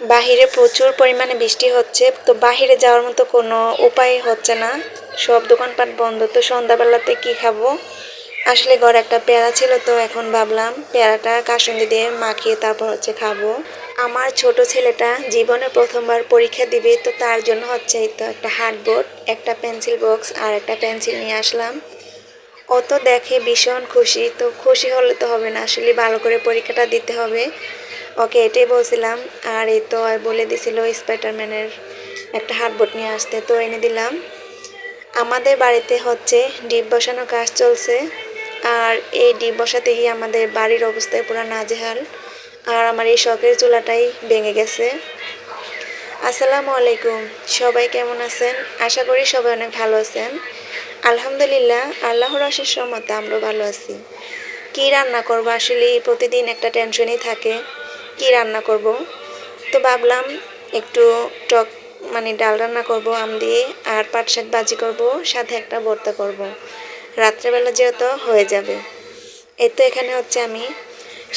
বাহিরে প্রচুর পরিমাণে বৃষ্টি হচ্ছে, তো বাহিরে যাওয়ার মতো কোনো উপায় হচ্ছে না। সব দোকানপাট বন্ধ, তো সন্ধ্যাবেলাতে কি খাবো? আসলে ঘরে একটা পেয়ারা ছিল, তো এখন ভাবলাম পেয়ারাটা কাসুন্দি দিয়ে মাখিয়ে তারপর খাবো। আমার ছোট ছেলেটা জীবনে প্রথমবার পরীক্ষা দিবে, তো তার জন্য এই তো একটা হার্ডবোর্ড, একটা পেন্সিল বক্স আর একটা পেন্সিল নিয়ে আসলাম। ও তো দেখে ভীষণ খুশি, তো খুশি হলে তো হবে না, আসলে ভালো করে পরীক্ষাটা দিতে হবে। ওকে এটাই বলছিলাম। আর এই তো বলে দিছিল স্পাইডারম্যানের একটা হার্ডবোর্ড নিয়ে আসতে, তো এনে দিলাম। আমাদের বাড়িতে ডিপ বসানোর কাজ চলছে, আর এই ডিপ বসাতে গিয়ে আমাদের বাড়ির অবস্থায় পুরো নাজেহাল। আর আমার এই শখের চুলাটাই ভেঙে গেছে। আসসালামু আলাইকুম, সবাই কেমন আছেন? আশা করি সবাই অনেক ভালো আছেন। আলহামদুলিল্লাহ, আল্লাহর অশেষ রহমতে আমরা ভালো আছি। কি রান্না করবো, আসলে প্রতিদিন একটা টেনশনই থাকে, কি রান্না করব। তো ভাবলাম একটু টক ডাল রান্না করব আম দিয়ে, আর পাট শাক ভাজি করব, সাথে একটা ভর্তা করব। রাত্রেবেলা যেহেতু হয়ে যাবে। এই তো এখানে আমি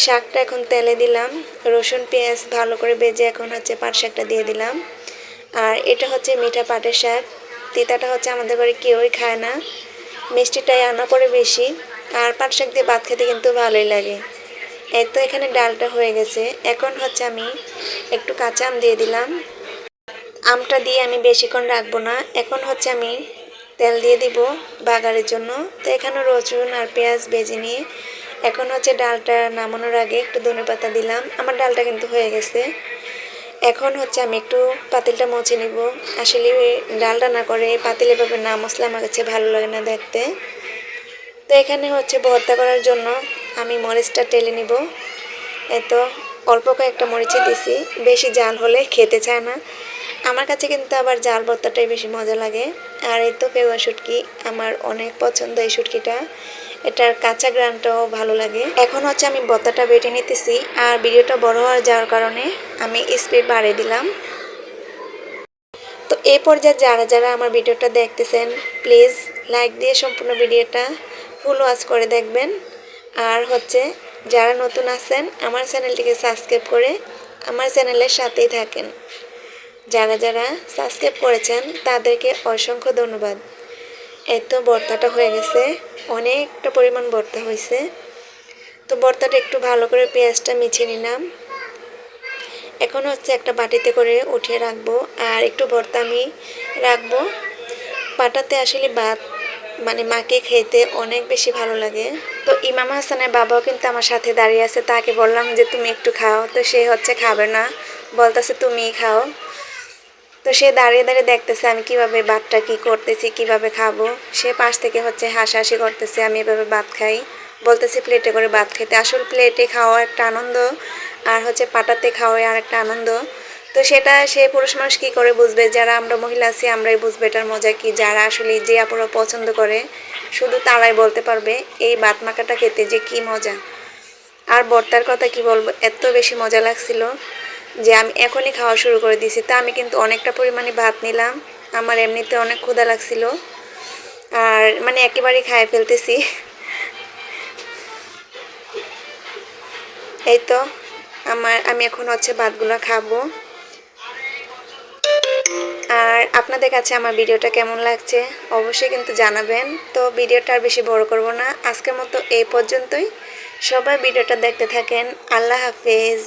শাকটা এখন তেলে দিলাম, রসুন পেঁয়াজ ভালো করে ভেজে এখন পাট শাকটা দিয়ে দিলাম। আর এটা মিঠা পাটের শাক। তিতাটা আমাদের বাড়ি কেউই খায় না, মিষ্টিটাই আনা পড়ে বেশি। আর পাট শাক দিয়ে ভাত খেতে কিন্তু ভালোই লাগে। এই তো এখানে ডালটা হয়ে গেছে, এখন আমি একটু কাঁচা আম দিয়ে দিলাম। আমটা দিয়ে আমি বেশিক্ষণ রাখবো না, এখন আমি তেল দিয়ে দিব বাগারের জন্য। তো এখানে রসুন আর পেঁয়াজ ভেজে নিয়ে এখন ডালটা নামানোর আগে একটু ধনেপাতা দিলাম। আমার ডালটা কিন্তু হয়ে গেছে। এখন আমি একটু পাতিলটা মুছে নিব। আসলে ডাল রান্না করে পাতিল এভাবে না মশলা আমার কাছে ভালো লাগে না দেখতে। তো এখানে ভর্তা করার জন্য আমি মরিচটা টেলে নিব। এত অল্প কয়েকটা মরিচে দিছি, বেশি জাল হলে খেতে চায় না। আমার কাছে কিন্তু আবার জাল ভর্তাটাই বেশি মজা লাগে। আর এই তো পেঁয়াজ শুটকি, আমার অনেক পছন্দ এই শুটকিটা, এটার কাঁচা গ্রানটাও ভালো লাগে। এখন আমি ভর্তাটা বেটে নিতেছি, আর ভিডিওটা বড় হয়ে যাওয়ার কারণে আমি স্পিড বাড়িয়ে দিলাম। তো এই পর্যায়ে যারা যারা আমার ভিডিওটা দেখতেছেন, প্লিজ লাইক দিয়ে সম্পূর্ণ ভিডিওটা ফুল ওয়াচ করে দেখবেন। আর যারা নতুন আছেন আমার চ্যানেলটিকে সাবস্ক্রাইব করে আমার চ্যানেলের সাথেই থাকেন। যারা যারা সাবস্ক্রাইব করেছেন তাদেরকে অসংখ্য ধন্যবাদ। এই তো ভর্তাটা হয়ে গেছে, অনেকটা পরিমাণ ভর্তা হয়েছে। তো ভর্তাটা একটু ভালো করে পেঁয়াজটা মিছিয়ে নিলাম। এখন একটা বাটিতে করে উঠিয়ে রাখবো, আর একটু ভর্তা আমি রাখবো। পাটাতে আসলে ভাত মাকে খেতে অনেক বেশি ভালো লাগে। তো ইমাম হাসানের বাবাও কিন্তু আমার সাথে দাঁড়িয়ে আছে, তাকে বললাম যে তুমি একটু খাও, তো সে খাবে না, বলতেছে তুমিই খাও। তো সে দাঁড়িয়ে দাঁড়িয়ে দেখতেছে আমি কিভাবে ভাতটা কি করতেছি, কিভাবে খাবো। সে পাশ থেকে হাসাহাসি করতেছে আমি এভাবে ভাত খাই, বলতেছে প্লেটে করে ভাত খেতে। আসল প্লেটে খাওয়া একটা আনন্দ, আর পাটাতে খাওয়া আর একটা আনন্দ। তো সেটা সে পুরুষ মানুষ কী করে বুঝবে, যারা আমরা মহিলা আছি আমরাই বুঝবে এটার মজা কি। যারা আসলে যে আপুরা পছন্দ করে শুধু তারাই বলতে পারবে এই ভাত মাখাটা খেতে যে কি মজা। আর ভর্তার কথা কি বলবো, এত বেশি মজা লাগছিল যে আমি এখনই খাওয়া শুরু করে দিয়েছি। তা আমি কিন্তু অনেকটা পরিমাণে ভাত নিলাম, আমার এমনিতে অনেক ক্ষুধা লাগছিল, আর একেবারেই খাই ফেলতেছি। এই তো আমি এখন ভাতগুলো খাবো। আর আপনাদের কাছে আমার ভিডিওটা কেমন লাগছে অবশ্যই কিন্তু জানাবেন। তো ভিডিওটা আর বেশি বড় করব না, আজকের মতো এই পর্যন্তই। সবাই ভিডিওটা দেখতে থাকেন। আল্লাহ হাফেজ।